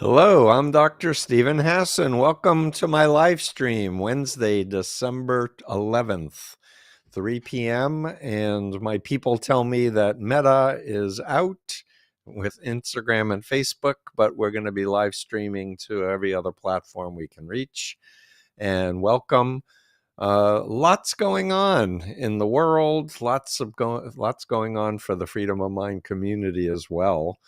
Hello, I'm Dr. Stephen Hassan. Welcome to my live stream, Wednesday, December 11th, 3 p.m. And my people tell me that Meta is out with Instagram and Facebook, but we're going to be live streaming to every other platform we can reach. And welcome. Lots going on in the world, lots going on for the Freedom of Mind community as well.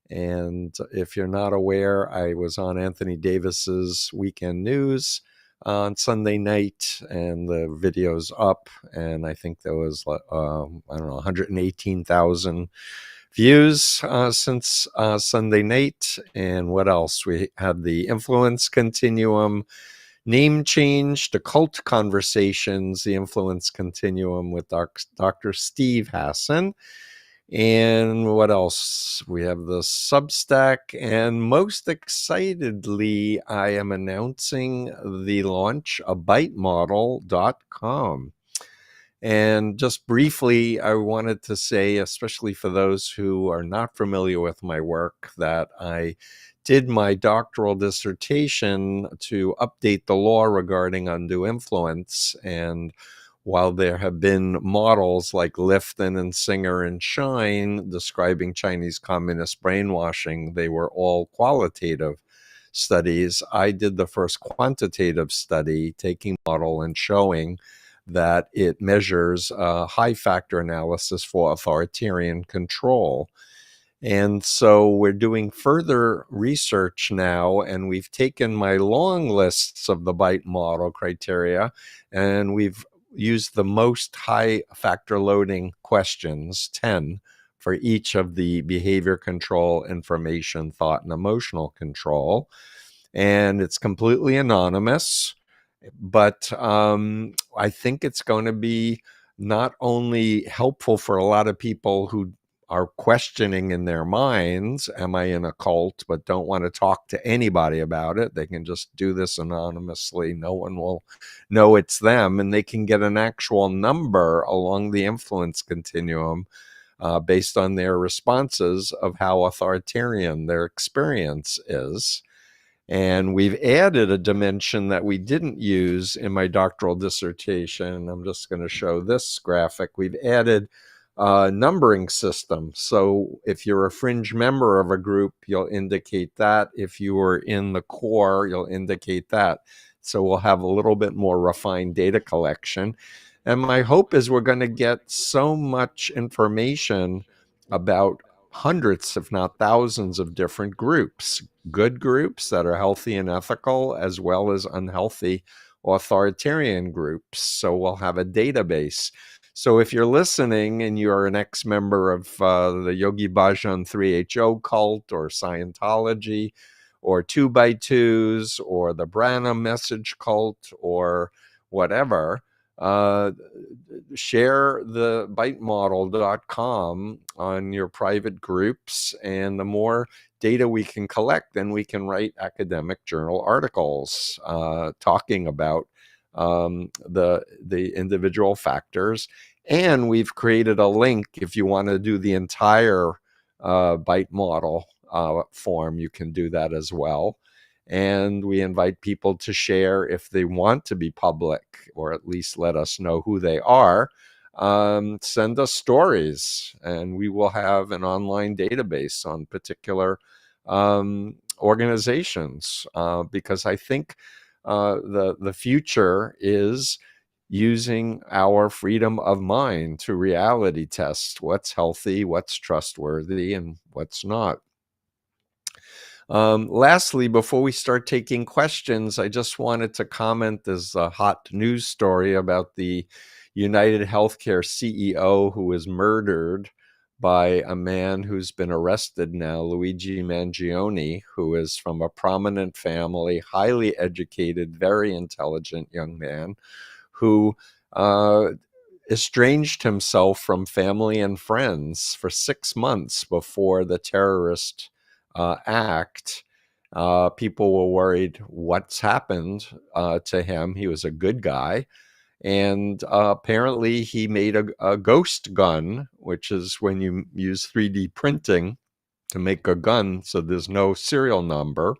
And if you're not aware, I was on Anthony Davis's Weekend News on Sunday night, and the video's up. And I think there was, I don't know, 118,000 views since Sunday night. And what else? We had the Influence Continuum name change to Cult Conversations, the Influence Continuum with Dr. Steve Hassan. And what else? We have the Substack, and most excitedly, I am announcing the launch of BiteModel.com. And just briefly, I wanted to say, especially for those who are not familiar with my work, that I did my doctoral dissertation to update the law regarding undue influence. And while there have been models like Lifton and Singer and Shine describing Chinese communist brainwashing, they were all qualitative studies. I did the first quantitative study, taking model and showing that it measures high factor analysis for authoritarian control. And so we're doing further research now, and we've taken my long lists of the BITE model criteria, and we've used the most high factor loading questions, 10, for each of the behavior control, information, thought, and emotional control. And it's completely anonymous, but I think it's going to be not only helpful for a lot of people who are questioning in their minds, am I in a cult, but don't want to talk to anybody about it. They can just do this anonymously. No one will know it's them, and they can get an actual number along the influence continuum based on their responses of how authoritarian their experience is. And we've added a dimension that we didn't use in my doctoral dissertation. I'm just going to show this graphic. We've added a numbering system. So if you're a fringe member of a group, you'll indicate that. If you were in the core, you'll indicate that. So we'll have a little bit more refined data collection. And my hope is we're going to get so much information about hundreds, if not thousands, of different groups, good groups that are healthy and ethical, as well as unhealthy authoritarian groups. So we'll have a database. So if you're listening and you're an ex-member of the Yogi Bhajan 3HO cult or Scientology or 2x2s or the Branham message cult or whatever, share the bitemodel.com on your private groups, and the more data we can collect, then we can write academic journal articles talking about the individual factors. And we've created a link. If you want to do the entire bite model form, you can do that as well. And we invite people to share if they want to be public, or at least let us know who they are. Send us stories, and we will have an online database on particular organizations, because I think the future is using our freedom of mind to reality test what's healthy, what's trustworthy, and what's not. Lastly, before we start taking questions, I just wanted to comment. There's a hot news story about the United Healthcare CEO who was murdered by a man who's been arrested now, Luigi Mangione, who is from a prominent family, highly educated, very intelligent young man who estranged himself from family and friends for 6 months before the terrorist act. People were worried what's happened to him. He was a good guy. And apparently he made a ghost gun, which is when you use 3D printing to make a gun so there's no serial number.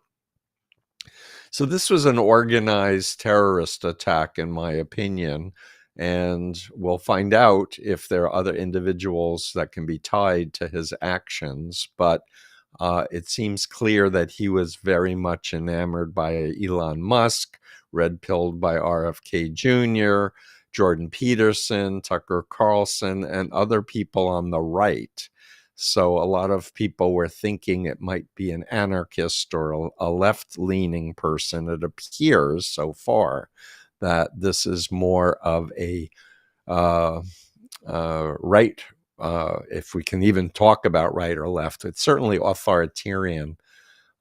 So this was an organized terrorist attack, in my opinion, and we'll find out if there are other individuals that can be tied to his actions. But it seems clear that he was very much enamored by Elon Musk, red-pilled by RFK Jr., Jordan Peterson, Tucker Carlson, and other people on the right. So a lot of people were thinking it might be an anarchist or a left-leaning person. It appears so far that this is more of a uh, right, if we can even talk about right or left. It's certainly authoritarian.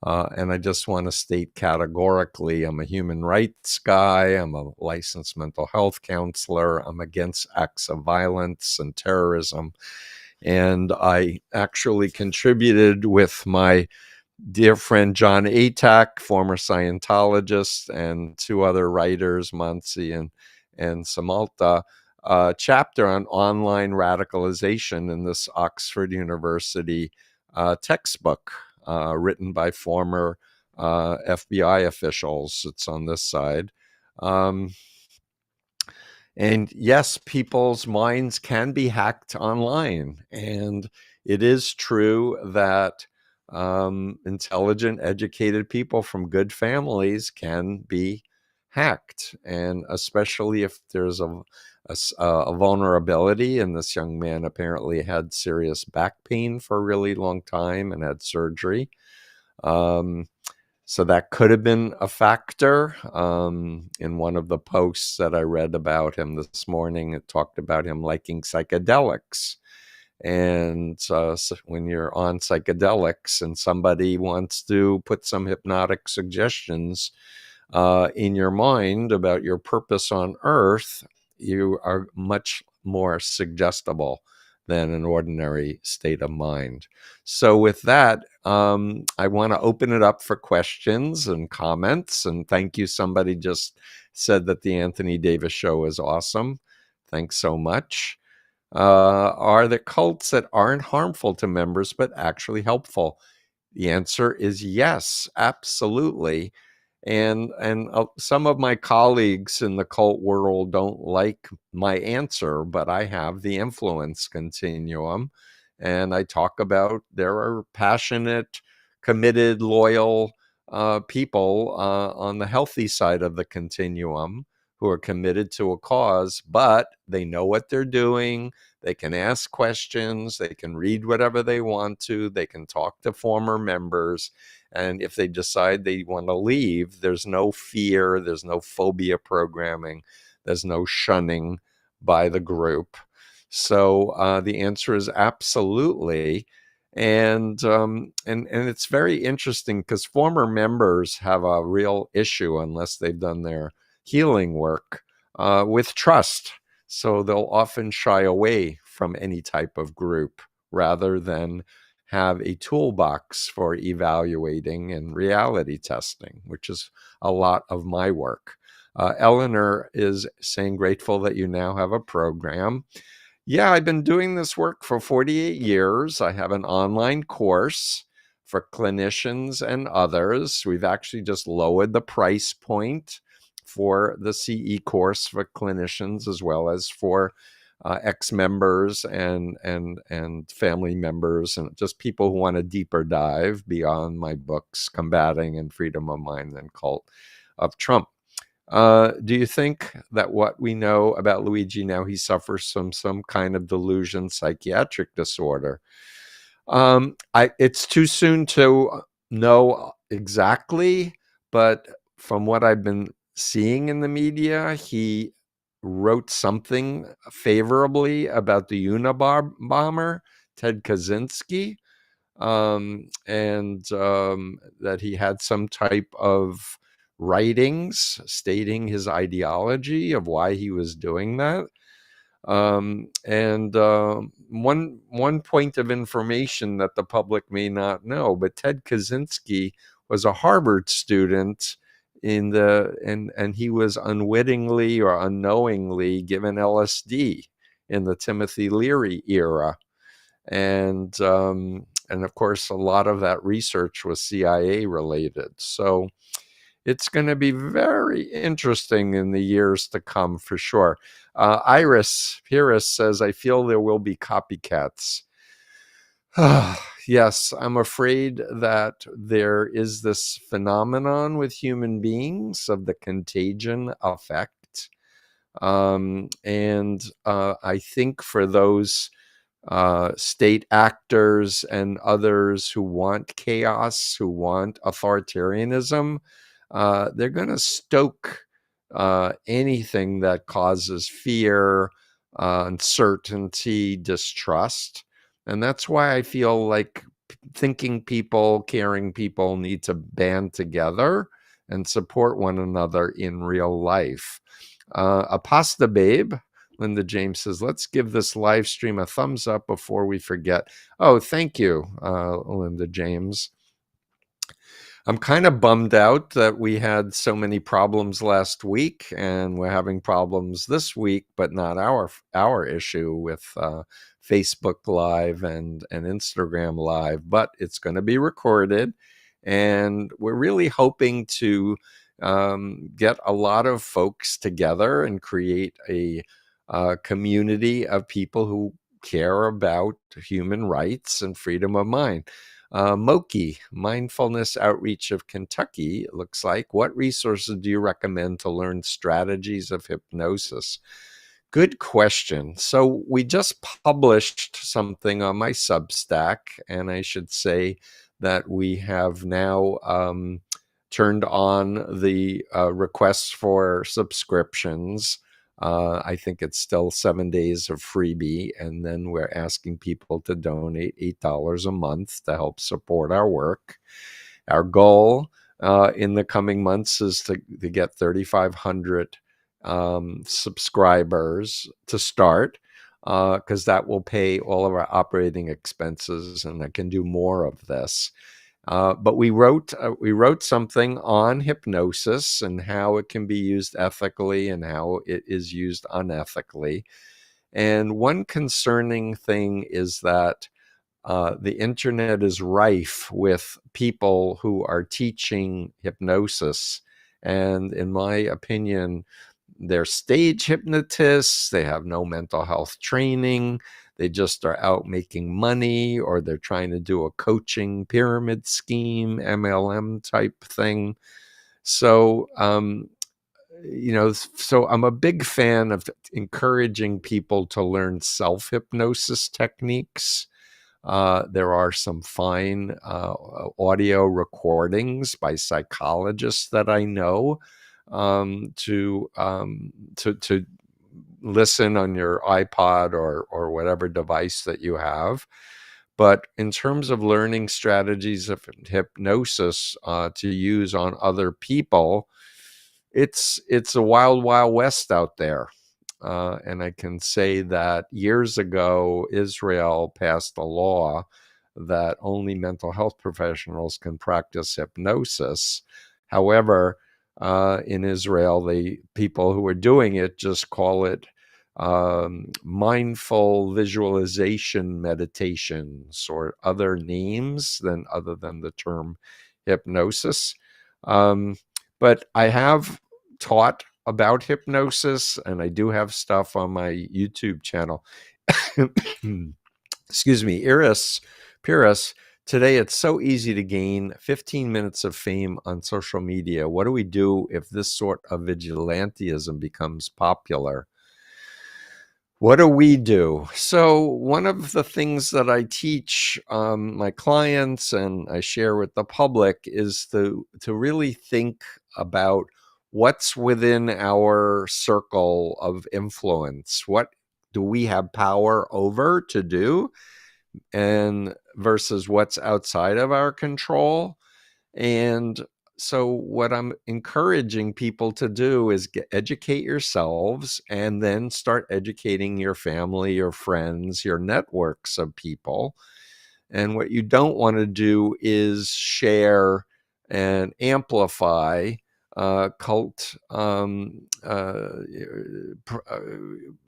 And I just want to state categorically, I'm a human rights guy. I'm a licensed mental health counselor. I'm against acts of violence and terrorism. And I actually contributed with my dear friend John Atack, former Scientologist, and two other writers, Mansi and Samalta, a chapter on online radicalization in this Oxford University textbook written by former FBI officials. It's on this side. And yes, people's minds can be hacked online. And it is true that intelligent, educated people from good families can be hacked. And especially if there's a vulnerability, and this young man apparently had serious back pain for a really long time and had surgery. So that could have been a factor. In one of the posts that I read about him this morning, it talked about him liking psychedelics. And so when you're on psychedelics and somebody wants to put some hypnotic suggestions in your mind about your purpose on Earth, you are much more suggestible than an ordinary state of mind. So with that, I want to open it up for questions and comments. And thank you. Somebody just said that the Anthony Davis show is awesome. Thanks so much. Are there cults that aren't harmful to members but actually helpful? The answer is yes, absolutely. And some of my colleagues in the cult world don't like my answer, but I have the influence continuum, and I talk about there are passionate, committed, loyal people on the healthy side of the continuum who are committed to a cause, but they know what they're doing. They can ask questions. They can read whatever they want to. They can talk to former members. And if they decide they want to leave, there's no fear, there's no phobia programming, there's no shunning by the group. So the answer is absolutely. And it's very interesting because former members have a real issue, unless they've done their healing work, with trust. So they'll often shy away from any type of group rather than have a toolbox for evaluating and reality testing, which is a lot of my work. Eleanor is saying, grateful that you now have a program. Yeah, I've been doing this work for 48 years. I have an online course for clinicians and others. We've actually just lowered the price point for the CE course for clinicians as well as for ex-members and family members and just people who want a deeper dive beyond my books, Combating and Freedom of Mind and Cult of Trump. Do you think that what we know about Luigi now, he suffers from some kind of delusion, psychiatric disorder? It's too soon to know exactly, but from what I've been seeing in the media, he wrote something favorably about the Unabomber, Ted Kaczynski, and that he had some type of writings stating his ideology of why he was doing that. One point of information that the public may not know, but Ted Kaczynski was a Harvard student and he was unwittingly or unknowingly given LSD in the Timothy Leary era. And of course, a lot of that research was CIA related. So It's going to be very interesting in the years to come for sure. Iris Pyrrhus says, I feel there will be copycats. Yes, I'm afraid that there is this phenomenon with human beings of the contagion effect. And I think for those state actors and others who want chaos, who want authoritarianism, they're going to stoke anything that causes fear, uncertainty, distrust. And that's why I feel like thinking people, caring people need to band together and support one another in real life. Apasta Babe, Linda James says, let's give this live stream a thumbs up before we forget. Oh, thank you, Linda James. I'm kind of bummed out that we had so many problems last week, and we're having problems this week, but not our issue with Facebook Live and Instagram Live. But it's going to be recorded, and we're really hoping to get a lot of folks together and create a community of people who care about human rights and freedom of mind. Moki, Mindfulness Outreach of Kentucky, it looks like. What resources do you recommend to learn strategies of hypnosis? Good question. So we just published something on my Substack, and I should say that we have now turned on the requests for subscriptions. I think it's still 7 days of freebie, and then we're asking people to donate $8 a month to help support our work. Our goal in the coming months is to get 3,500 subscribers to start, because that will pay all of our operating expenses, and I can do more of this. But we wrote something on hypnosis and how it can be used ethically and how it is used unethically. And one concerning thing is that the internet is rife with people who are teaching hypnosis. And in my opinion, they're stage hypnotists. They have no mental health training. They just are out making money, or they're trying to do a coaching pyramid scheme, MLM type thing. So, so I'm a big fan of encouraging people to learn self-hypnosis techniques. There are some fine audio recordings by psychologists that I know to listen on your iPod or whatever device that you have. But in terms of learning strategies of hypnosis to use on other people, it's a wild, wild west out there. And I can say that years ago, Israel passed a law that only mental health professionals can practice hypnosis. However, in Israel, the people who are doing it just call it mindful visualization meditations, or other names other than the term hypnosis. But I have taught about hypnosis, and I do have stuff on my YouTube channel. Excuse me, Iris Pyrrhus. Today, it's so easy to gain 15 minutes of fame on social media. What do we do if this sort of vigilantism becomes popular? What do we do? So one of the things that I teach my clients and I share with the public is to really think about what's within our circle of influence. What do we have power over to do, and versus what's outside of our control. And so what I'm encouraging people to do is educate yourselves, and then start educating your family, your friends, your networks of people. And what you don't want to do is share and amplify cult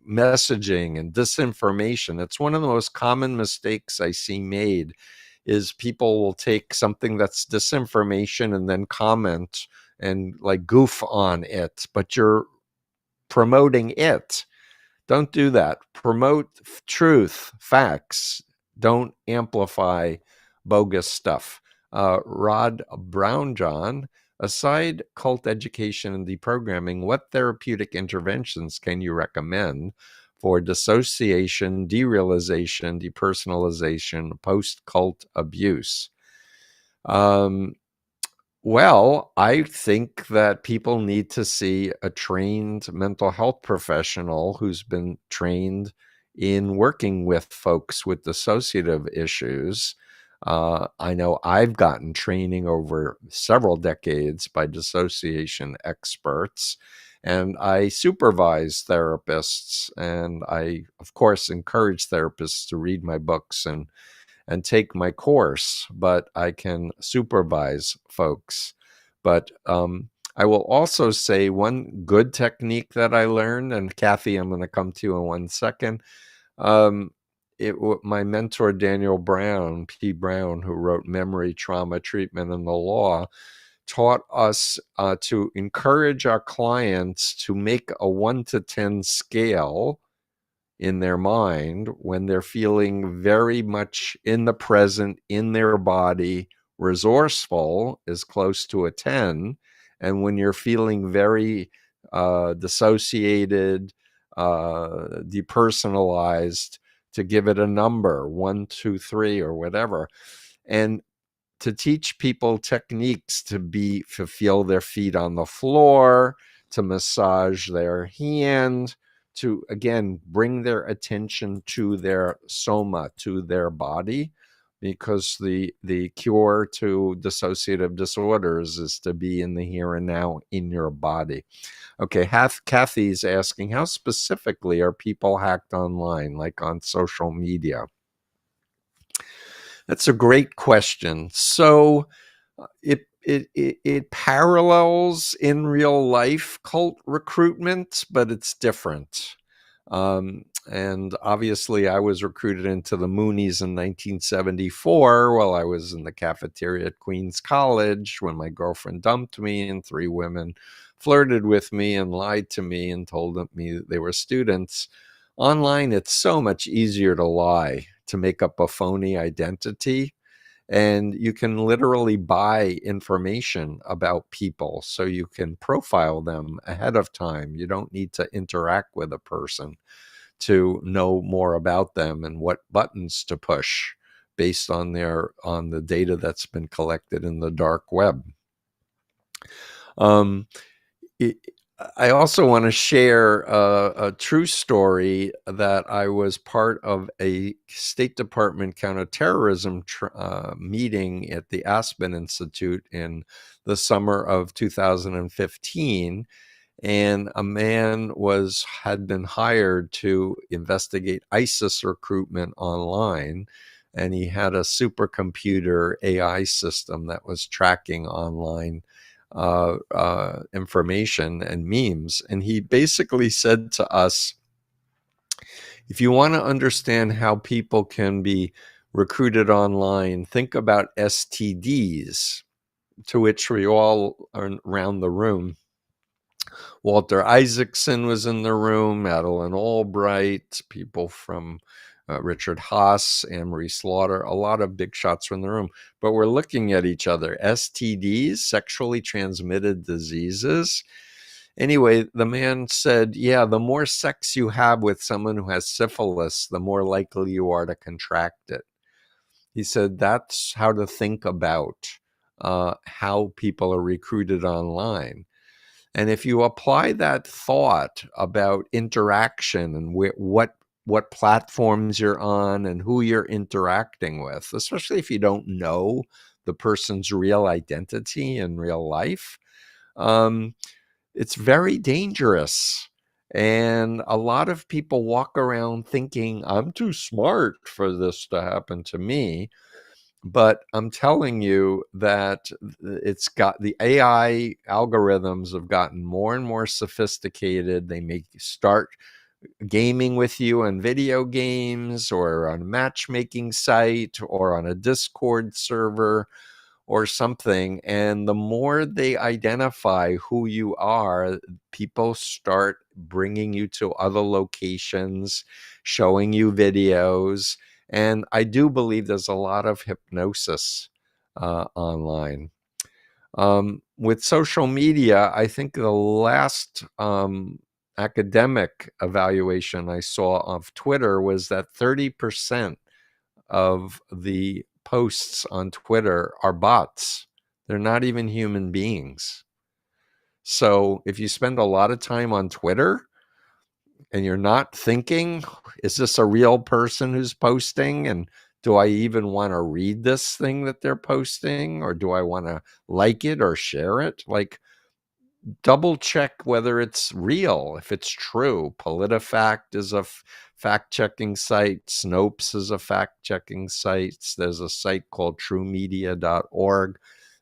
messaging and disinformation. It's one of the most common mistakes I see made, is people will take something that's disinformation and then comment and like goof on it, but you're promoting it. Don't do that. Promote truth, facts. Don't amplify bogus stuff. Rod Brownjohn, aside cult education and deprogramming, what therapeutic interventions can you recommend for dissociation, derealization, depersonalization, post-cult abuse? Well, I think that people need to see a trained mental health professional who's been trained in working with folks with dissociative issues. I know I've gotten training over several decades by dissociation experts, and I supervise therapists, and I, of course, encourage therapists to read my books and take my course, but I can supervise folks. But I will also say one good technique that I learned, and Kathy, I'm going to come to you in 1 second. My mentor, Daniel Brown, P. Brown, who wrote Memory, Trauma, Treatment, and the Law, taught us to encourage our clients to make a 1 to 10 scale in their mind when they're feeling very much in the present, in their body. Resourceful is close to a 10. And when you're feeling very dissociated, depersonalized, to give it a number, 1, 2, 3, or whatever. And to teach people techniques to feel their feet on the floor, to massage their hand, to, again, bring their attention to their soma, to their body, because the cure to dissociative disorders is to be in the here and now in your body. Okay, Kathy's asking, how specifically are people hacked online, like on social media? That's a great question. So it parallels in real life cult recruitment, but it's different. And obviously, I was recruited into the Moonies in 1974 while I was in the cafeteria at Queens College when my girlfriend dumped me and 3 women flirted with me and lied to me and told me they were students. Online, it's so much easier to lie, to make up a phony identity. And you can literally buy information about people so you can profile them ahead of time. You don't need to interact with a person to know more about them and what buttons to push based on the data that's been collected in the dark web. I also want to share a true story that I was part of a State Department counterterrorism meeting at the Aspen Institute in the summer of 2015. And a man had been hired to investigate ISIS recruitment online. And he had a supercomputer AI system that was tracking online information and memes. And he basically said to us, if you want to understand how people can be recruited online, think about STDs, to which we all are around the room. Walter Isaacson was in the room, Madeleine Albright, people from Richard Haas, Anne-Marie Slaughter, a lot of big shots were in the room. But we're looking at each other. STDs, sexually transmitted diseases. Anyway, the man said, yeah, the more sex you have with someone who has syphilis, the more likely you are to contract it. He said that's how to think about how people are recruited online. And if you apply that thought about interaction and what platforms you're on and who you're interacting with, especially if you don't know the person's real identity in real life, it's very dangerous. And a lot of people walk around thinking, I'm too smart for this to happen to me. But I'm telling you that the AI algorithms have gotten more and more sophisticated. They make you start gaming with you on video games or on a matchmaking site or on a Discord server, or something. And the more they identify who you are, people start bringing you to other locations, showing you videos. And I do believe there's a lot of hypnosis online. With social media, I think the last academic evaluation I saw of Twitter was that 30% of the posts on Twitter are bots. They're not even human beings. So if you spend a lot of time on Twitter and you're not thinking, is this a real person who's posting? And do I even want to read this thing that they're posting? Or do I want to like it or share it? Like, double check whether it's real, if it's true. PolitiFact is a fact-checking site. Snopes is a fact-checking site. There's a site called truemedia.org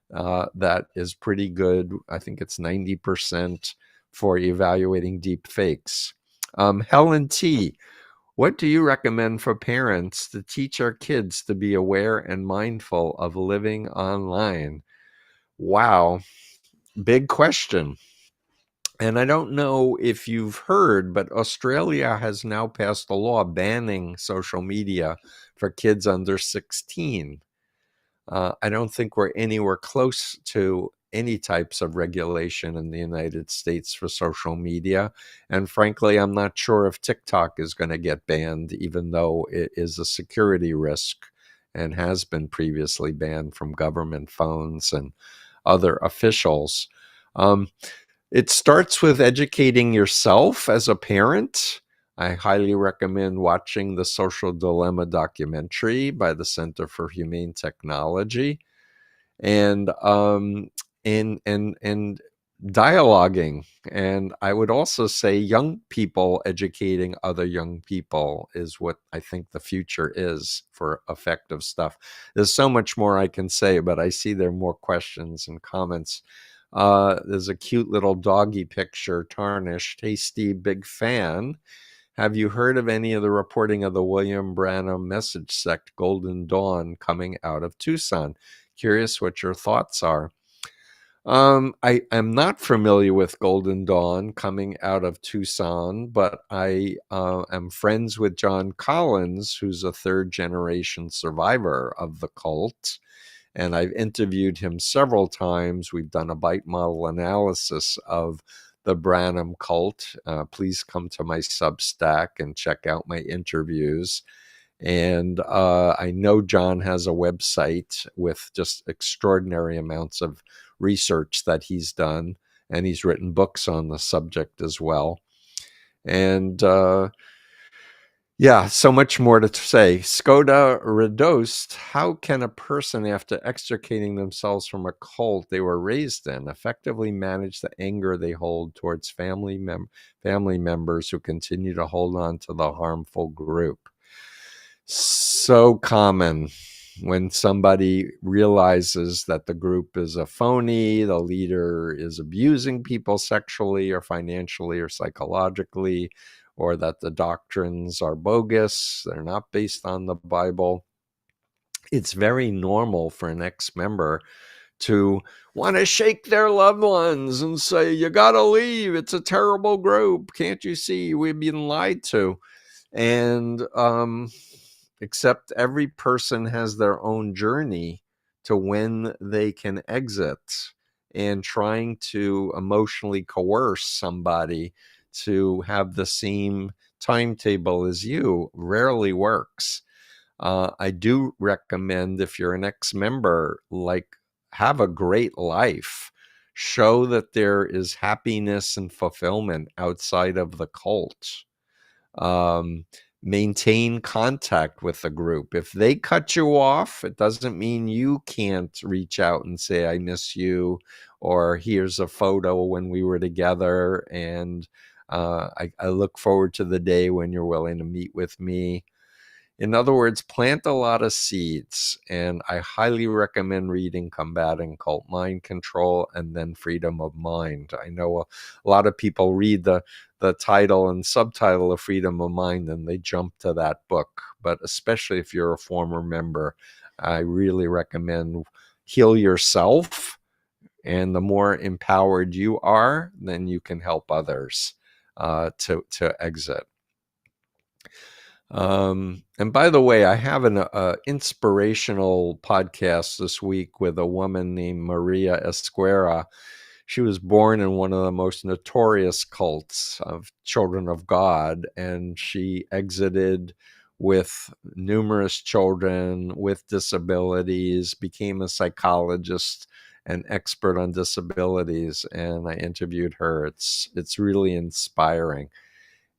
that is pretty good. I think it's 90% for evaluating deep fakes. Helen T., what do you recommend for parents to teach our kids to be aware and mindful of living online? Wow, big question. And I don't know if you've heard, but Australia has now passed a law banning social media for kids under 16. I don't think we're anywhere close to any types of regulation in the United States for social media. And frankly, I'm not sure if TikTok is going to get banned, even though it is a security risk and has been previously banned from government phones and other officials. It starts with educating yourself as a parent. I highly recommend watching the Social Dilemma documentary by the Center for Humane Technology, and and dialoguing. And I would also say young people educating other young people is what I think the future is for effective stuff. There's so much more I can say, but I see there are more questions and comments. There's a cute little doggy picture, Tarnished. Hey, Steve, big fan. Have you heard of any of the reporting of the William Branham message sect, Golden Dawn, coming out of Tucson? Curious what your thoughts are. I am not familiar with Golden Dawn coming out of Tucson, but I am friends with John Collins, who's a third-generation survivor of the cult. And I've interviewed him several times. We've done a bite model analysis of the Branham cult. Please come to my Substack and check out my interviews. And I know John has a website with just extraordinary amounts of research that he's done. And he's written books on the subject as well. And yeah, so much more to say. Skoda Radost, how can a person, after extricating themselves from a cult they were raised in, effectively manage the anger they hold towards family members who continue to hold on to the harmful group? So common when somebody realizes that the group is a phony, the leader is abusing people sexually or financially or psychologically, or that the doctrines are bogus, they're not based on the Bible. It's very normal for an ex-member to want to shake their loved ones and say, you got to leave. It's a terrible group. Can't you see we've been lied to? And except every person has their own journey to when they can exit, and trying to emotionally coerce somebody to have the same timetable as you rarely works. I do recommend, if you're an ex-member, like, have a great life. Show that there is happiness and fulfillment outside of the cult. Maintain contact with the group. If they cut you off, it doesn't mean you can't reach out and say, I miss you, or here's a photo when we were together, and I look forward to the day when you're willing to meet with me. In other words, plant a lot of seeds, and I highly recommend reading Combating Cult Mind Control and then Freedom of Mind. I know a lot of people read the title and subtitle of Freedom of Mind and they jump to that book, but especially if you're a former member, I really recommend heal yourself. And the more empowered you are, then you can help others to exit. And by the way, I have an inspirational podcast this week with a woman named Maria Esquera. She was born in one of the most notorious cults of Children of God, and she exited with numerous children with disabilities, became a psychologist, an expert on disabilities, and I interviewed her. It's really inspiring.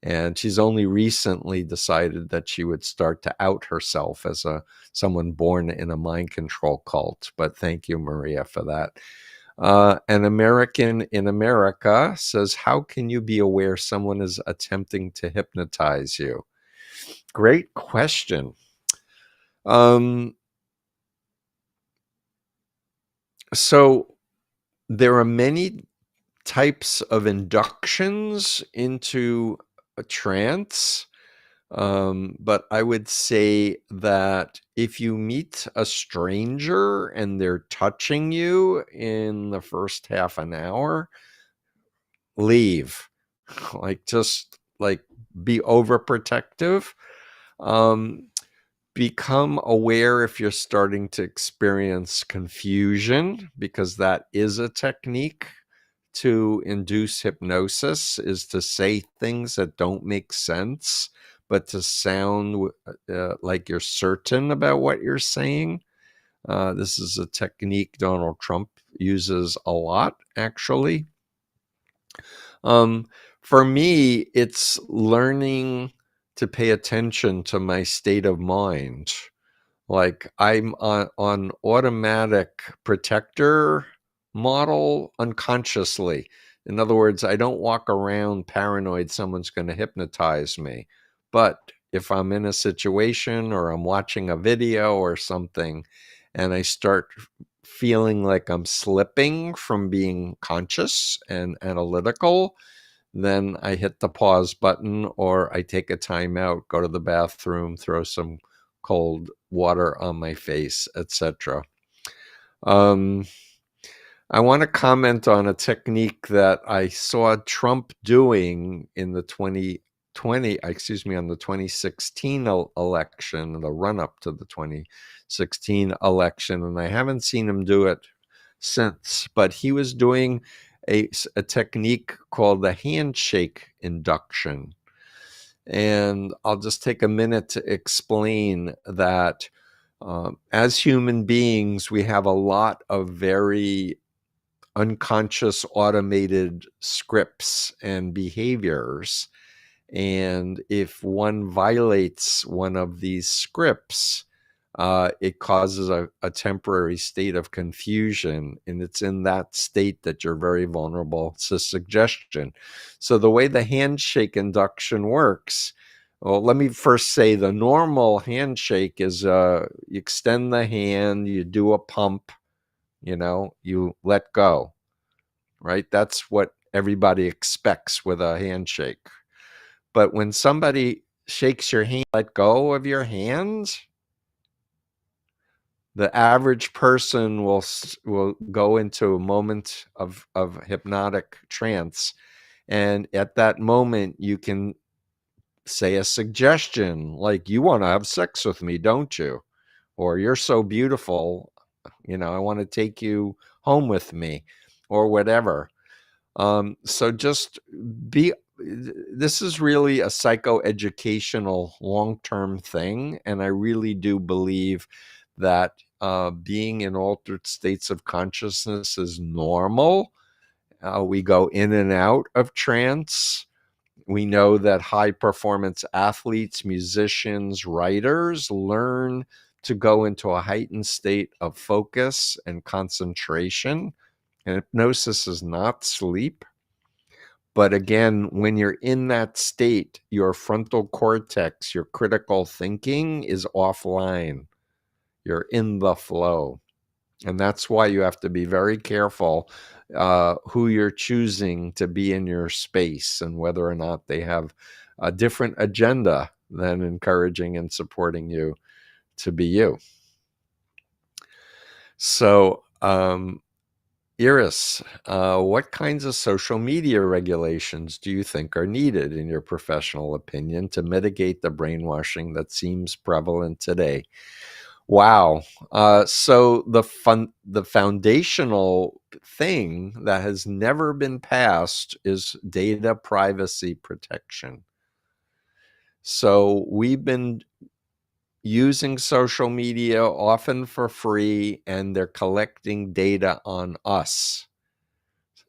And she's only recently decided that she would start to out herself as someone born in a mind control cult. But thank you, Maria, for that. An American in America says, how can you be aware someone is attempting to hypnotize you? Great question. So there are many types of inductions into a trance. But I would say that if you meet a stranger and they're touching you in the first half an hour, leave. Just be overprotective. Become aware if you're starting to experience confusion, because that is a technique to induce hypnosis, is to say things that don't make sense, but to sound like you're certain about what you're saying. This is a technique Donald Trump uses a lot, actually. For me, it's learning to pay attention to my state of mind. Like I'm on automatic protector model unconsciously. In other words, I don't walk around paranoid someone's going to hypnotize me. But if I'm in a situation or I'm watching a video or something and I start feeling like I'm slipping from being conscious and analytical, then I hit the pause button or I take a time out, go to the bathroom, throw some cold water on my face, etc. I want to comment on a technique that I saw Trump doing in the 2016 election, the run-up to the 2016 election, and I haven't seen him do it since, but he was doing a technique called the handshake induction. And I'll just take a minute to explain that as human beings, we have a lot of very unconscious automated scripts and behaviors. And if one violates one of these scripts, it causes a temporary state of confusion. And it's in that state that you're very vulnerable to suggestion. So the way the handshake induction works, well, let me first say the normal handshake is you extend the hand, you do a pump, you let go, right? That's what everybody expects with a handshake. But when somebody shakes your hand, let go of your hands, the average person will go into a moment of hypnotic trance. And at that moment, you can say a suggestion like, you want to have sex with me, don't you? Or you're so beautiful, I want to take you home with me, or whatever. So just this is really a psychoeducational long-term thing. And I really do believe that being in altered states of consciousness is normal. We go in and out of trance. We know that high performance athletes, musicians, writers learn to go into a heightened state of focus and concentration. And hypnosis is not sleep. But again, when you're in that state, your frontal cortex, your critical thinking is offline. You're in the flow. And that's why you have to be very careful who you're choosing to be in your space and whether or not they have a different agenda than encouraging and supporting you to be you. So, Iris, what kinds of social media regulations do you think are needed, in your professional opinion, to mitigate the brainwashing that seems prevalent today? Wow. So the foundational thing that has never been passed is data privacy protection. So we've been using social media often for free, and they're collecting data on us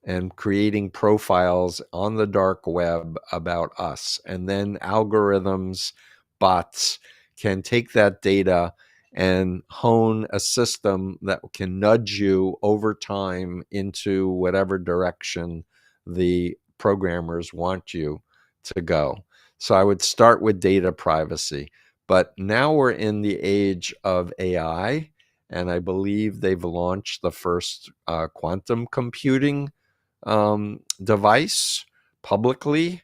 and creating profiles on the dark web about us. And then algorithms, bots can take that data and hone a system that can nudge you over time into whatever direction the programmers want you to go. So I would start with data privacy. But now we're in the age of AI, and I believe they've launched the first quantum computing device publicly.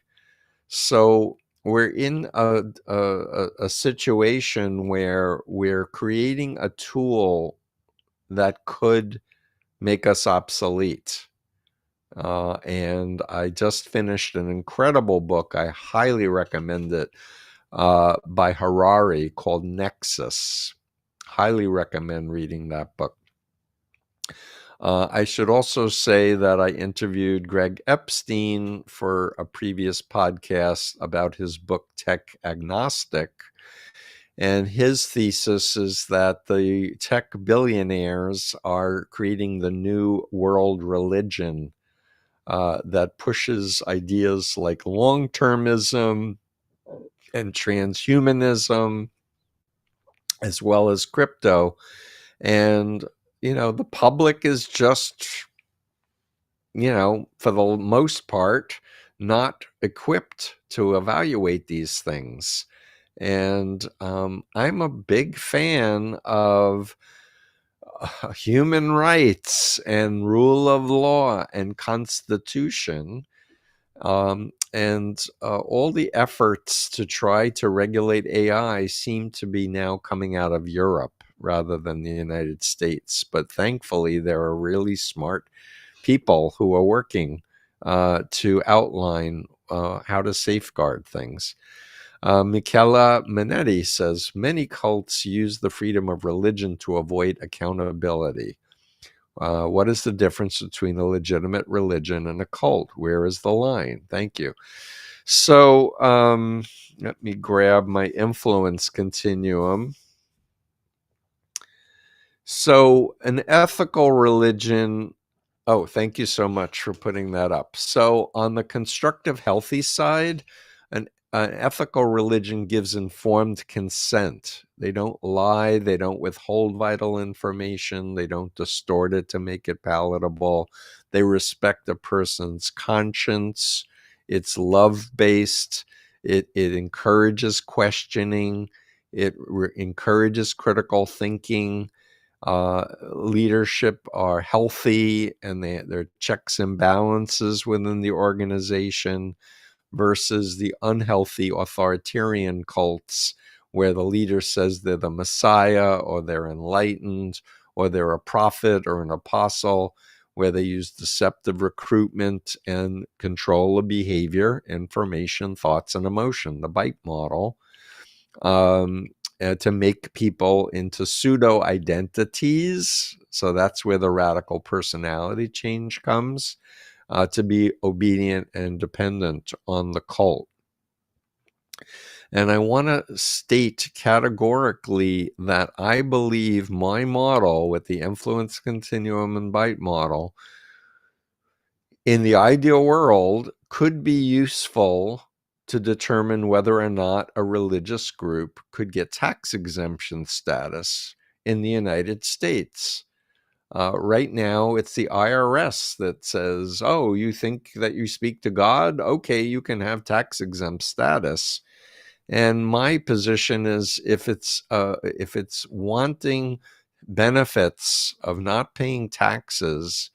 So we're in a situation where we're creating a tool that could make us obsolete. And I just finished an incredible book. I highly recommend it, by Harari, called Nexus. Highly recommend reading that book. I should also say that I interviewed Greg Epstein for a previous podcast about his book Tech Agnostic. And his thesis is that the tech billionaires are creating the new world religion that pushes ideas like long-termism and transhumanism, as well as crypto. And, the public is just, for the most part, not equipped to evaluate these things. And I'm a big fan of human rights and rule of law and constitution. And all the efforts to try to regulate AI seem to be now coming out of Europe rather than the United States. But thankfully, there are really smart people who are working to outline how to safeguard things. Michela Minetti says, many cults use the freedom of religion to avoid accountability. What is the difference between a legitimate religion and a cult? Where is the line? Thank you. So let me grab my influence continuum. So an ethical religion. Oh, thank you so much for putting that up. So on the constructive, healthy side, an ethical religion gives informed consent. They don't lie. They don't withhold vital information. They don't distort it to make it palatable. They respect a person's conscience. It's love-based. It encourages questioning. It encourages critical thinking. Leadership are healthy, and there are checks and balances within the organization, versus the unhealthy authoritarian cults where the leader says they're the Messiah, or they're enlightened, or they're a prophet or an apostle, where they use deceptive recruitment and control of behavior, information, thoughts, and emotion, the bite model. To make people into pseudo identities. So that's where the radical personality change comes, to be obedient and dependent on the cult. And I want to state categorically that I believe my model with the influence continuum and bite model, in the ideal world, could be useful to determine whether or not a religious group could get tax exemption status in the United States. Right now, it's the IRS that says, oh, you think that you speak to God? Okay, you can have tax exempt status. And my position is, if it's wanting benefits of not paying taxes,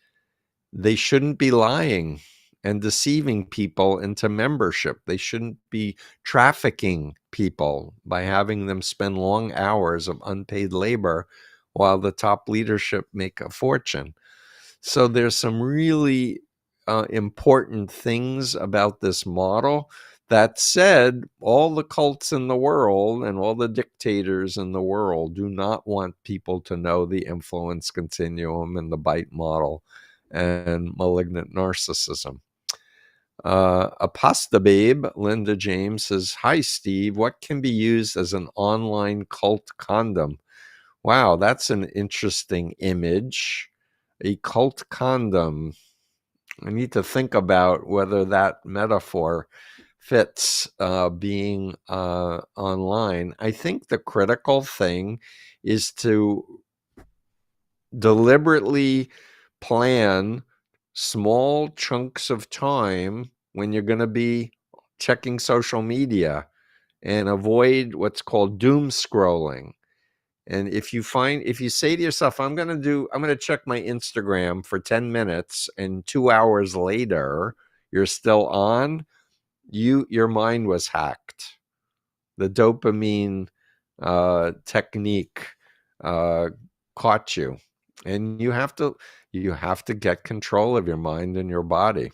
they shouldn't be lying and deceiving people into membership. They shouldn't be trafficking people by having them spend long hours of unpaid labor while the top leadership make a fortune. So there's some really important things about this model. That said, all the cults in the world and all the dictators in the world do not want people to know the influence continuum and the bite model and malignant narcissism. Apasta Babe, Linda James says, "Hi, Steve. What can be used as an online cult condom?" Wow, that's an interesting image. A cult condom. I need to think about whether that metaphor fits being online. I think the critical thing is to deliberately plan small chunks of time when you're going to be checking social media and avoid what's called doom scrolling. And if you say to yourself, I'm going to check my Instagram for 10 minutes and 2 hours later, you're still on, your mind was hacked. The dopamine technique caught you. And you have to get control of your mind and your body.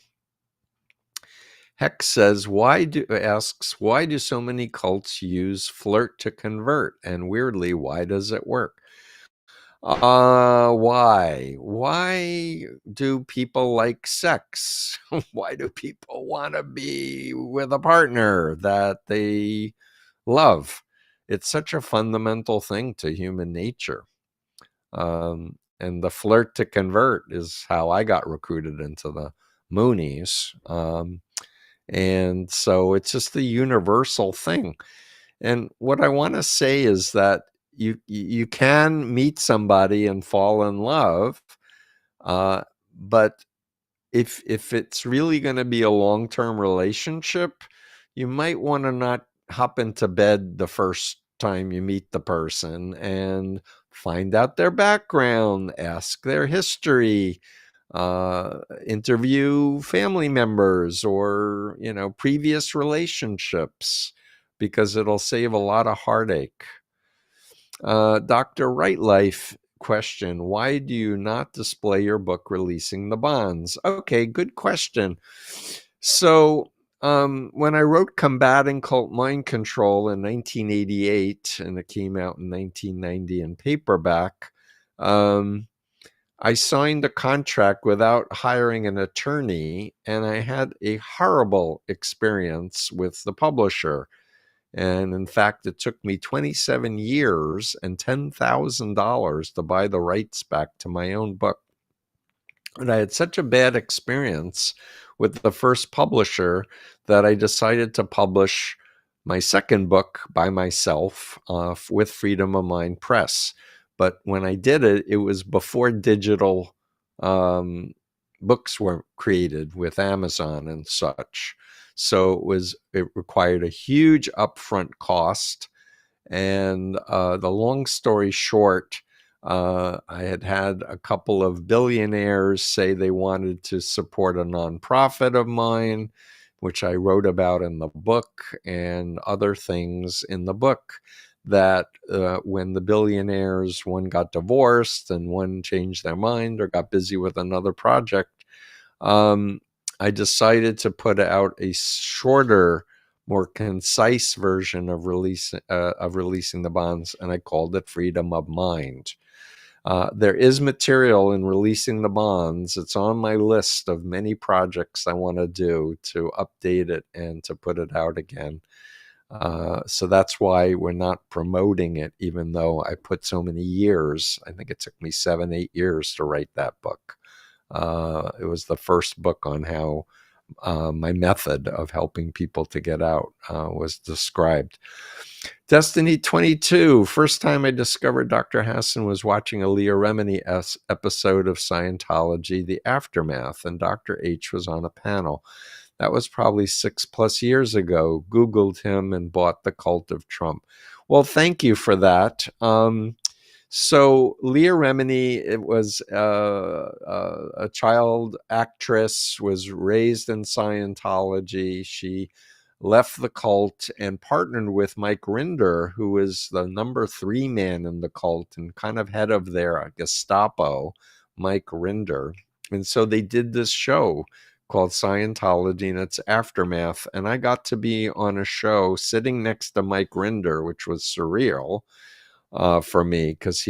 Hex says, why do so many cults use flirt to convert? And weirdly, why does it work? Why? Why do people like sex? Why do people want to be with a partner that they love? It's such a fundamental thing to human nature. And the flirt to convert is how I got recruited into the Moonies. And so it's just a universal thing. And what I want to say is that you can meet somebody and fall in love, but if it's really going to be a long-term relationship, you might want to not hop into bed the first time you meet the person and find out their background, ask their history, interview family members or previous relationships, because it'll save a lot of heartache. Dr. Right Life question, why do you not display your book Releasing the Bonds? Okay, good question. So when I wrote Combating Cult Mind Control in 1988, and it came out in 1990 in paperback, I signed a contract without hiring an attorney, and I had a horrible experience with the publisher. And in fact, it took me 27 years and $10,000 to buy the rights back to my own book. And I had such a bad experience with the first publisher that I decided to publish my second book by myself with Freedom of Mind Press. But when I did it, it was before digital books were created with Amazon and such. So it required a huge upfront cost. And the long story short, I had a couple of billionaires say they wanted to support a nonprofit of mine, which I wrote about in the book, and other things in the book, that when the billionaires, one got divorced and one changed their mind or got busy with another project, I decided to put out a shorter, more concise version of releasing the bonds, and I called it Freedom of Mind. There is material in Releasing the Bonds. It's on my list of many projects I want to do to update it and to put it out again. So that's why we're not promoting it, even though I put so many years. I think it took me 7-8 years to write that book. It was the first book on how my method of helping people to get out was described. Destiny 22. First time I discovered Dr. Hassan was watching a Leah Remini episode of Scientology, The Aftermath, and Dr. H was on a panel. That was probably 6+ years ago. Googled him and bought The Cult of Trump. Well, thank you for that. So Leah Remini, it was a child actress, was raised in Scientology. She left the cult and partnered with Mike Rinder, who is the number 3 man in the cult and kind of head of their Gestapo, Mike Rinder. And so they did this show called Scientology and its Aftermath. And I got to be on a show sitting next to Mike Rinder, which was surreal for me because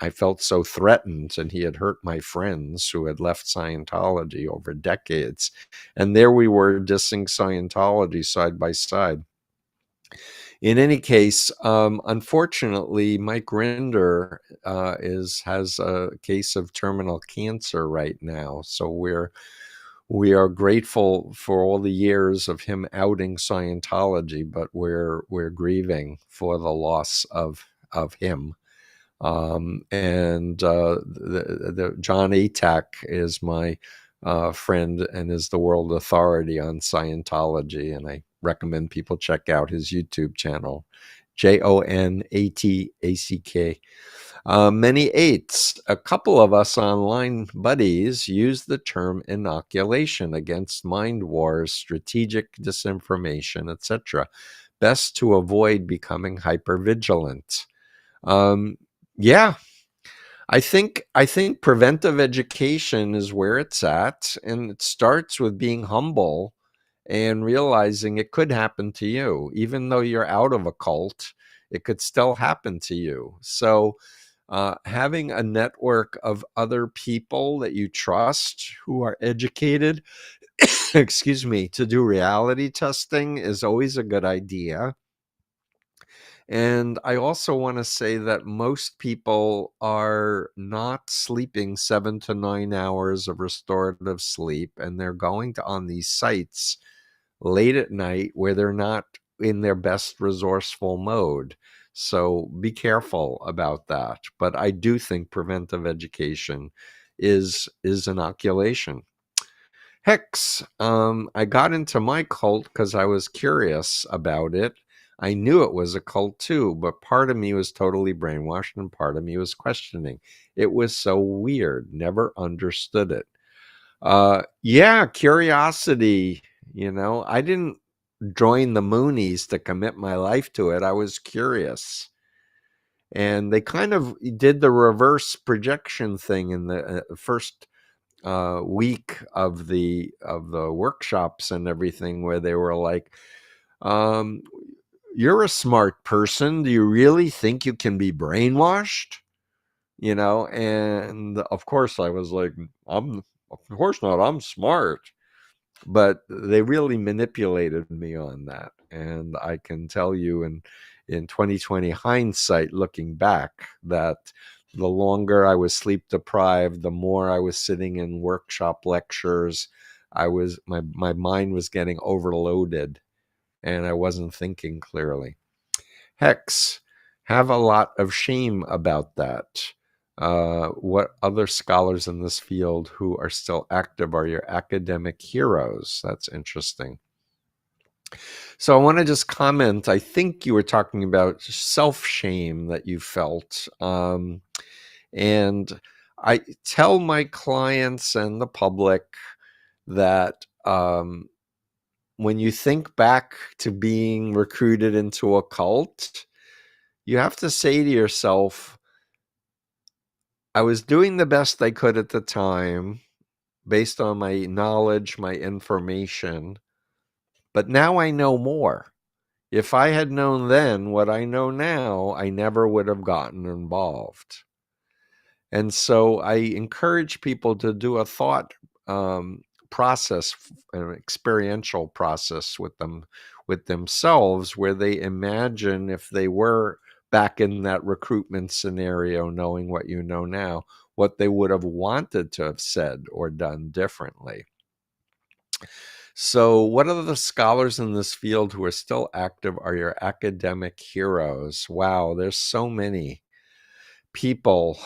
I felt so threatened, and he had hurt my friends who had left Scientology over decades. And there we were dissing Scientology side by side. In any case, unfortunately, Mike Rinder has a case of terminal cancer right now. So we are grateful for all the years of him outing Scientology, but we're grieving for the loss of him. And the John Atack is my friend and is the world authority on Scientology, and I recommend people check out his YouTube channel, JONATACK. Many eights. A couple of us online buddies use the term inoculation against mind wars, strategic disinformation, etc. Best to avoid becoming hypervigilant. Yeah, I think preventive education is where it's at, and it starts with being humble and realizing it could happen to you. Even though you're out of a cult, it could still happen to you. So having a network of other people that you trust who are educated, excuse me, to do reality testing is always a good idea. And I also want to say that most people are not sleeping 7 to 9 hours of restorative sleep, and they're going on these sites late at night where they're not in their best resourceful mode. So be careful about that. But I do think preventive education is inoculation. Hex, I got into my cult because I was curious about it. I knew it was a cult too, but part of me was totally brainwashed and part of me was questioning. It was so weird. Never understood it. Yeah, curiosity. I didn't join the Moonies to commit my life to it. I was curious. And they kind of did the reverse projection thing in the first week of the workshops and everything, where they were like, you're a smart person. Do you really think you can be brainwashed? And of course I was like, of course not. I'm smart. But they really manipulated me on that. And I can tell you in 2020 hindsight, looking back, that the longer I was sleep deprived, the more I was sitting in workshop lectures, my mind was getting overloaded and I wasn't thinking clearly. Hex, have a lot of shame about that. What other scholars in this field who are still active are your academic heroes? That's interesting. So I want to just comment. I think you were talking about self-shame that you felt. And I tell my clients and the public that when you think back to being recruited into a cult, you have to say to yourself, I was doing the best I could at the time based on my knowledge, my information, but now I know more. If I had known then what I know now, I never would have gotten involved. And so I encourage people to do a thought process, an experiential process with themselves, where they imagine if they were back in that recruitment scenario, knowing what you know now, what they would have wanted to have said or done differently. So what are the scholars in this field who are still active are your academic heroes? Wow, there's so many people.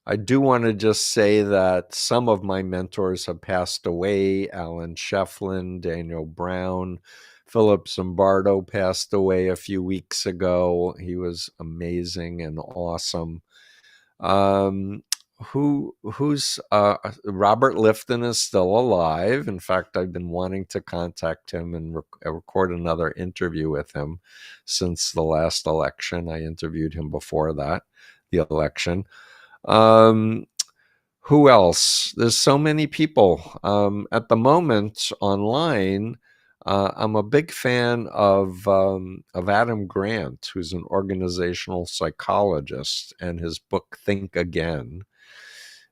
I do want to just say that some of my mentors have passed away. Alan Shefflin, Daniel Brown, Philip Zimbardo passed away a few weeks ago. He was amazing and awesome. who's Robert Lifton is still alive. In fact, I've been wanting to contact him and record another interview with him since the last election. I interviewed him before that, the election. Who else? There's so many people at the moment online. I'm a big fan of Adam Grant, who's an organizational psychologist, and his book Think Again,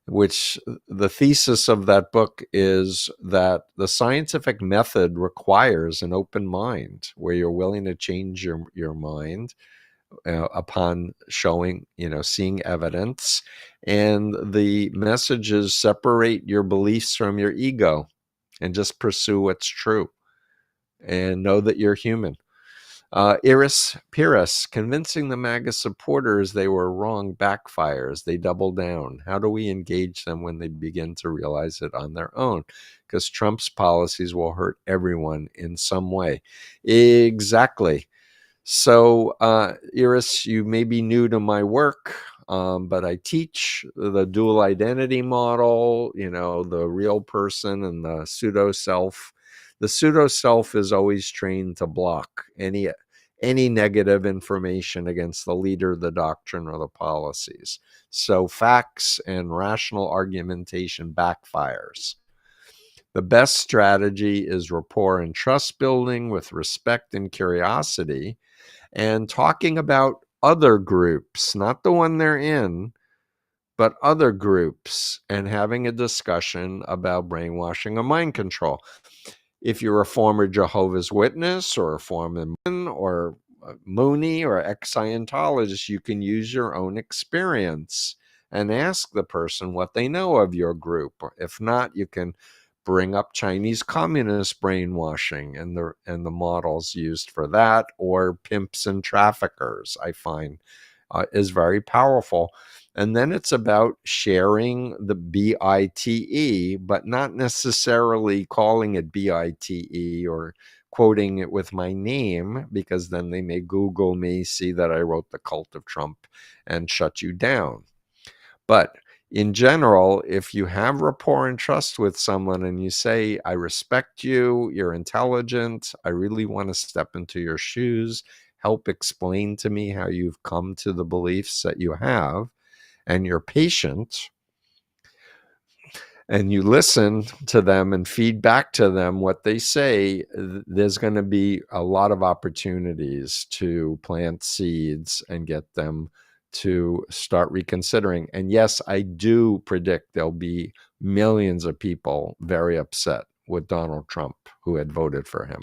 which the thesis of that book is that the scientific method requires an open mind where you're willing to change your mind upon seeing evidence. And the message is separate your beliefs from your ego and just pursue what's true and know that you're human. Iris Pires, convincing the MAGA supporters they were wrong backfires. They double down. How do we engage them when they begin to realize it on their own? Because Trump's policies will hurt everyone in some way. Exactly. So, Iris, you may be new to my work, but I teach the dual identity model, the real person and the pseudo self. The pseudo self is always trained to block any negative information against the leader, the doctrine, or the policies. So facts and rational argumentation backfires. The best strategy is rapport and trust building with respect and curiosity, and talking about other groups, not the one they're in, but other groups, and having a discussion about brainwashing or mind control. If you're a former Jehovah's Witness or a former Mormon or Mooney or ex-Scientologist, you can use your own experience and ask the person what they know of your group. If not, you can bring up Chinese communist brainwashing and the models used for that, or pimps and traffickers, I find is very powerful. And then it's about sharing the BITE, but not necessarily calling it BITE or quoting it with my name, because then they may Google me, see that I wrote The Cult of Trump, and shut you down. But in general, if you have rapport and trust with someone and you say, I respect you, you're intelligent, I really want to step into your shoes, help explain to me how you've come to the beliefs that you have, and you're patient, and you listen to them and feed back to them what they say, there's going to be a lot of opportunities to plant seeds and get them to start reconsidering. And yes, I do predict there'll be millions of people very upset with Donald Trump who had voted for him.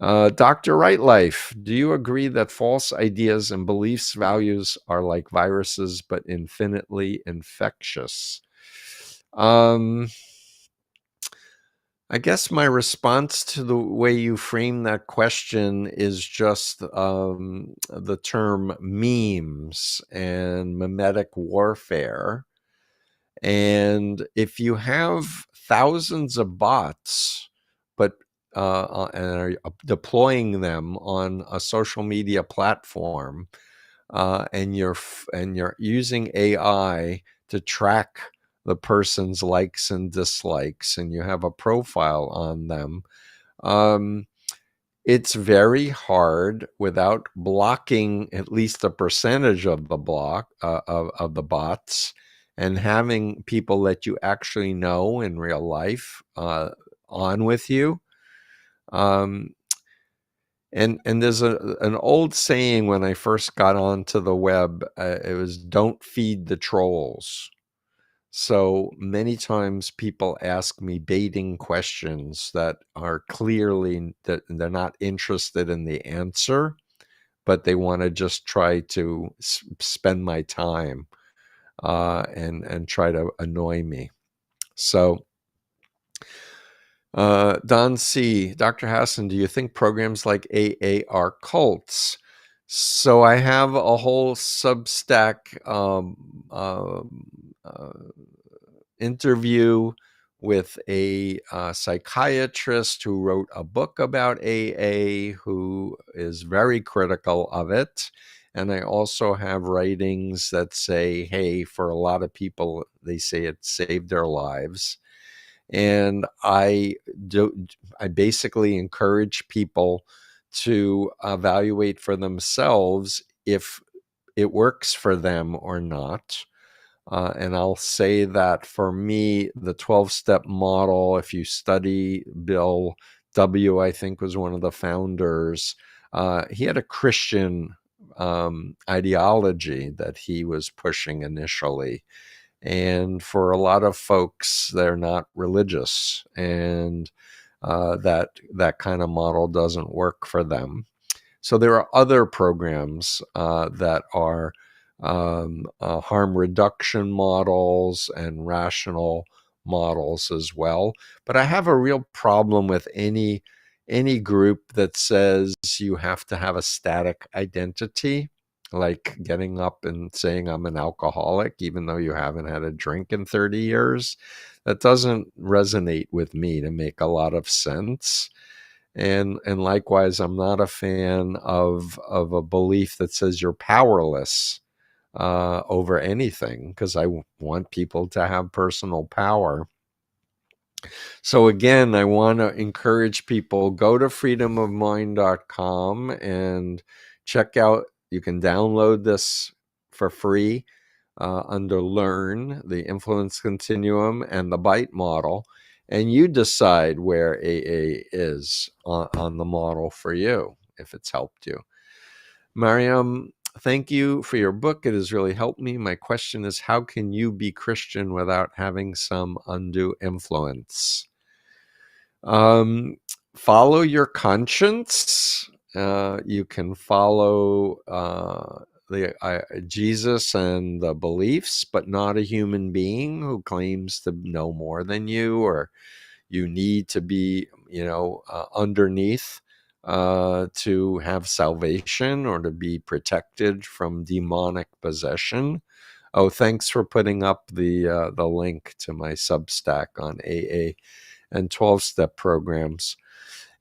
Dr. Right Life, do you agree that false ideas and beliefs, values are like viruses, but infinitely infectious? I guess my response to the way you frame that question is just the term memes and mimetic warfare. And if you have thousands of bots, but and are deploying them on a social media platform, and you're using AI to track the person's likes and dislikes, and you have a profile on them, it's very hard without blocking at least a percentage of the block of the bots, and having people that you actually know in real life on with you. And there's an old saying when I first got onto the web, it was don't feed the trolls. So many times people ask me baiting questions that are clearly that they're not interested in the answer, but they want to just try to spend my time and try to annoy me. So Don C, Dr. Hassan, do you think programs like AA are cults? So I have a whole Substack interview with a psychiatrist who wrote a book about AA, who is very critical of it. And I also have writings that say, hey, for a lot of people, they say it saved their lives. And I basically encourage people to evaluate for themselves if it works for them or not. And I'll say that for me, the 12-step model, if you study Bill W., I think was one of the founders, he had a Christian ideology that he was pushing initially. And for a lot of folks, they're not religious, and that kind of model doesn't work for them. So there are other programs that are harm reduction models and rational models as well. But I have a real problem with any group that says you have to have a static identity, like getting up and saying I'm an alcoholic, even though you haven't had a drink in 30 years. That doesn't resonate with me to make a lot of sense. And likewise, I'm not a fan of a belief that says you're powerless over anything, because I want people to have personal power. So again, I want to encourage people, go to freedomofmind.com and check out, you can download this for free under Learn, the Influence Continuum, and the Bite model. And you decide where AA is on the model for you, if it's helped you. Mariam, thank you for your book. It has really helped me. My question is, how can you be Christian without having some undue influence? Follow your conscience. You can follow Jesus and the beliefs, but not a human being who claims to know more than you, or you need to be, underneath to have salvation or to be protected from demonic possession. Oh, thanks for putting up the link to my Substack on AA and 12-step programs.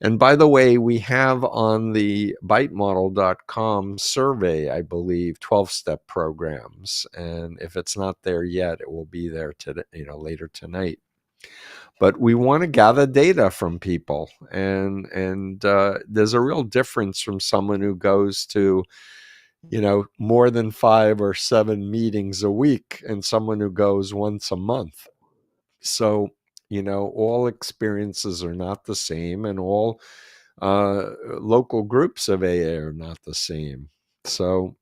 And by the way, we have on the bitemodel.com survey, I believe, 12-step programs. And if it's not there yet, it will be there today, later tonight. But we want to gather data from people. And there's a real difference from someone who goes to, more than 5 or 7 meetings a week and someone who goes once a month. So, all experiences are not the same, and all local groups of AA are not the same. So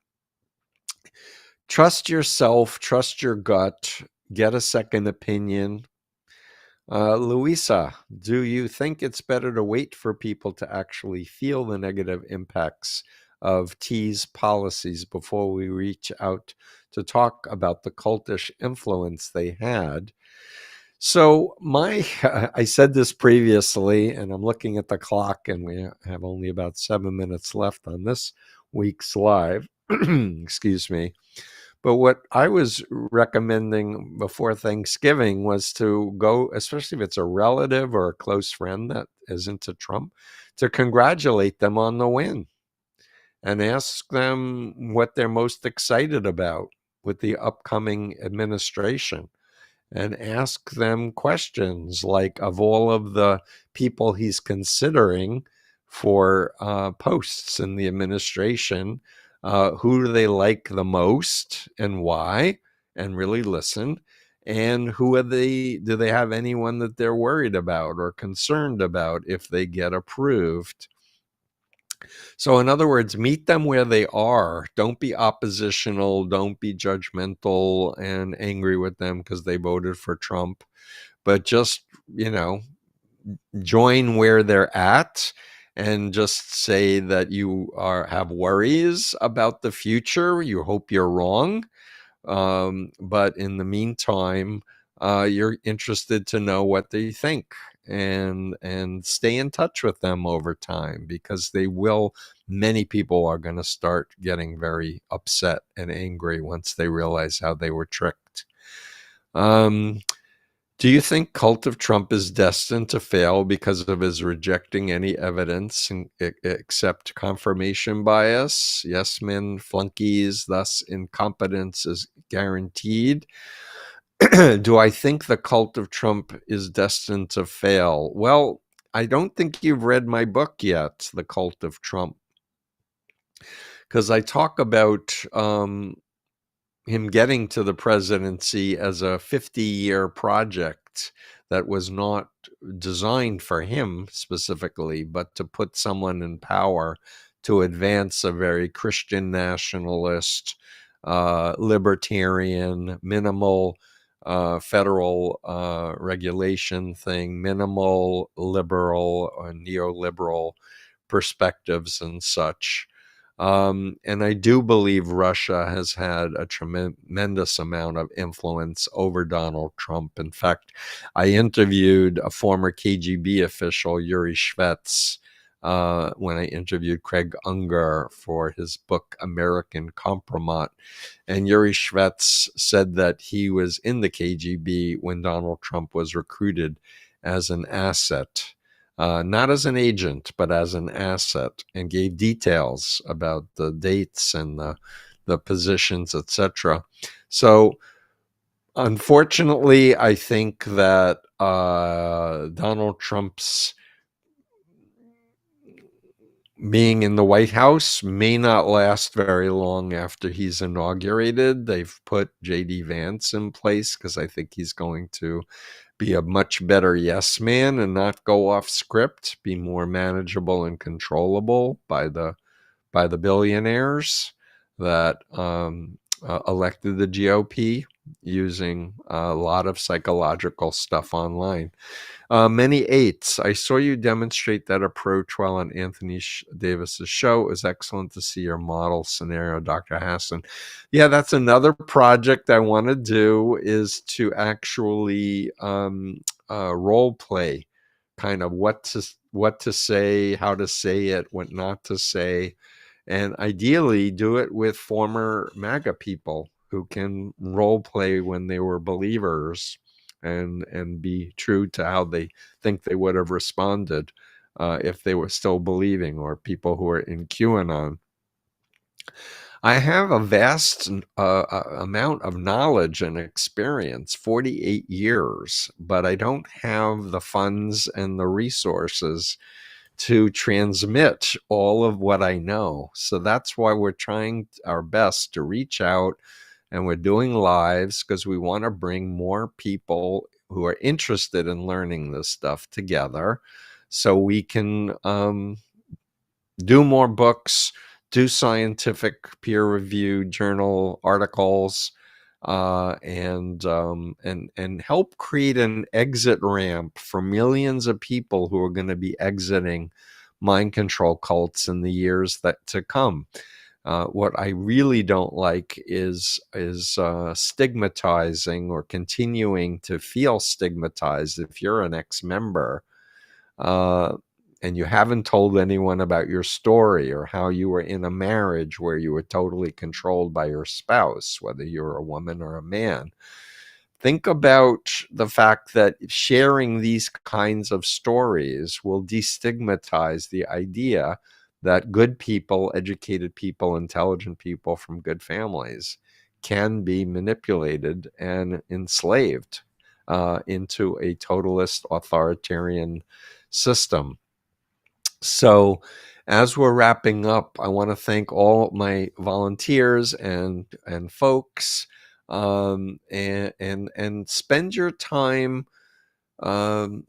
trust yourself, trust your gut, get a second opinion. Louisa, do you think it's better to wait for people to actually feel the negative impacts of T's policies before we reach out to talk about the cultish influence they had? So I said this previously, and I'm looking at the clock, and we have only about 7 minutes left on this week's live. Excuse me. But what I was recommending before Thanksgiving was to go, especially if it's a relative or a close friend that is into Trump, to congratulate them on the win and ask them what they're most excited about with the upcoming administration. And ask them questions like, of all of the people he's considering for posts in the administration, who do they like the most and why? And really listen. And do they have anyone that they're worried about or concerned about if they get approved? So in other words, meet them where they are. Don't be oppositional. Don't be judgmental and angry with them because they voted for Trump. But just, join where they're at and just say that you have worries about the future. You hope you're wrong. But in the meantime, you're interested to know what they think, and stay in touch with them over time, because many people are going to start getting very upset and angry once they realize how they were tricked. Do you think cult of Trump is destined to fail because of his rejecting any evidence except confirmation bias? Yes men, flunkies, thus incompetence is guaranteed. Do I think the cult of Trump is destined to fail? Well, I don't think you've read my book yet, The Cult of Trump, because I talk about him getting to the presidency as a 50-year project that was not designed for him specifically, but to put someone in power to advance a very Christian nationalist, libertarian, minimal federal regulation thing, minimal liberal or neoliberal perspectives and such. And I do believe Russia has had a tremendous amount of influence over Donald Trump. In fact, I interviewed a former KGB official, Yuri Shvets, when I interviewed Craig Unger for his book, American Compromat. And Yuri Shvets said that he was in the KGB when Donald Trump was recruited as an asset. Not as an agent, but as an asset, and gave details about the dates and the positions, etc. So, unfortunately, I think that Donald Trump's being in the White House may not last very long after he's inaugurated. They've put J.D. Vance in place because I think he's going to be a much better yes man and not go off script, be more manageable and controllable by the billionaires that elected the GOP using a lot of psychological stuff online. Many eights. I saw you demonstrate that approach while on Anthony Davis's show. It was excellent to see your model scenario, Dr. Hassan. Yeah, that's another project I want to do, is to actually role play kind of what to say, how to say it, what not to say, and ideally do it with former MAGA people who can role play when they were believers and be true to how they think they would have responded if they were still believing, or people who are in QAnon. I have a vast amount of knowledge and experience, 48 years, but I don't have the funds and the resources to transmit all of what I know. So that's why we're trying our best to reach out, and we're doing lives because we want to bring more people who are interested in learning this stuff together so we can do more books, do scientific peer-reviewed journal articles, and help create an exit ramp for millions of people who are going to be exiting mind control cults in the years to come. What I really don't like is stigmatizing or continuing to feel stigmatized if you're an ex-member. And you haven't told anyone about your story, or how you were in a marriage where you were totally controlled by your spouse, whether you're a woman or a man. Think about the fact that sharing these kinds of stories will destigmatize the idea that good people, educated people, intelligent people from good families can be manipulated and enslaved into a totalist authoritarian system. So, as we're wrapping up, I want to thank all my volunteers and folks, and spend your time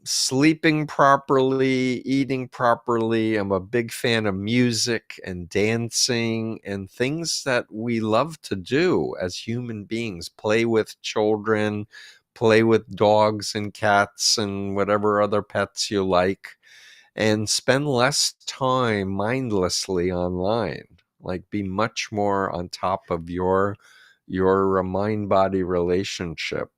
sleeping properly, eating properly. I'm a big fan of music and dancing and things that we love to do as human beings. Play with children, play with dogs and cats and whatever other pets you like, and spend less time mindlessly online. Like, be much more on top of your mind-body relationship.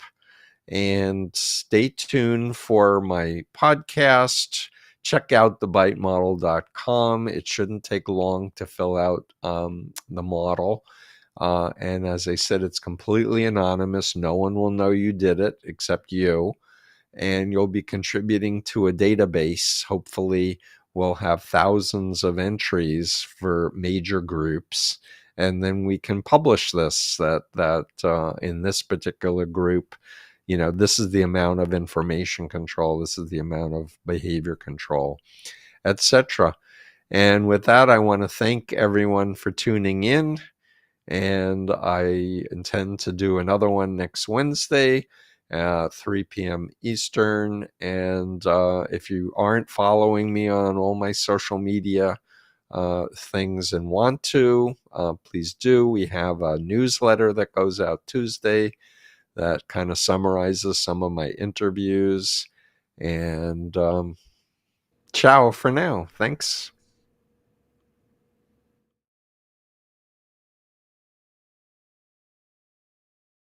And stay tuned for my podcast. Check out thebite-model.com. It shouldn't take long to fill out the model. And as I said, it's completely anonymous. No one will know you did it except you. and you'll be contributing to a database. Hopefully, we'll have thousands of entries for major groups, and then we can publish this, that in this particular group, this is the amount of information control, this is the amount of behavior control, etc. And with that, I want to thank everyone for tuning in. And I intend to do another one next Wednesday at 3 p.m. Eastern. And if you aren't following me on all my social media things and want to, please do. We have a newsletter that goes out Tuesday that kind of summarizes some of my interviews. And ciao for now. Thanks.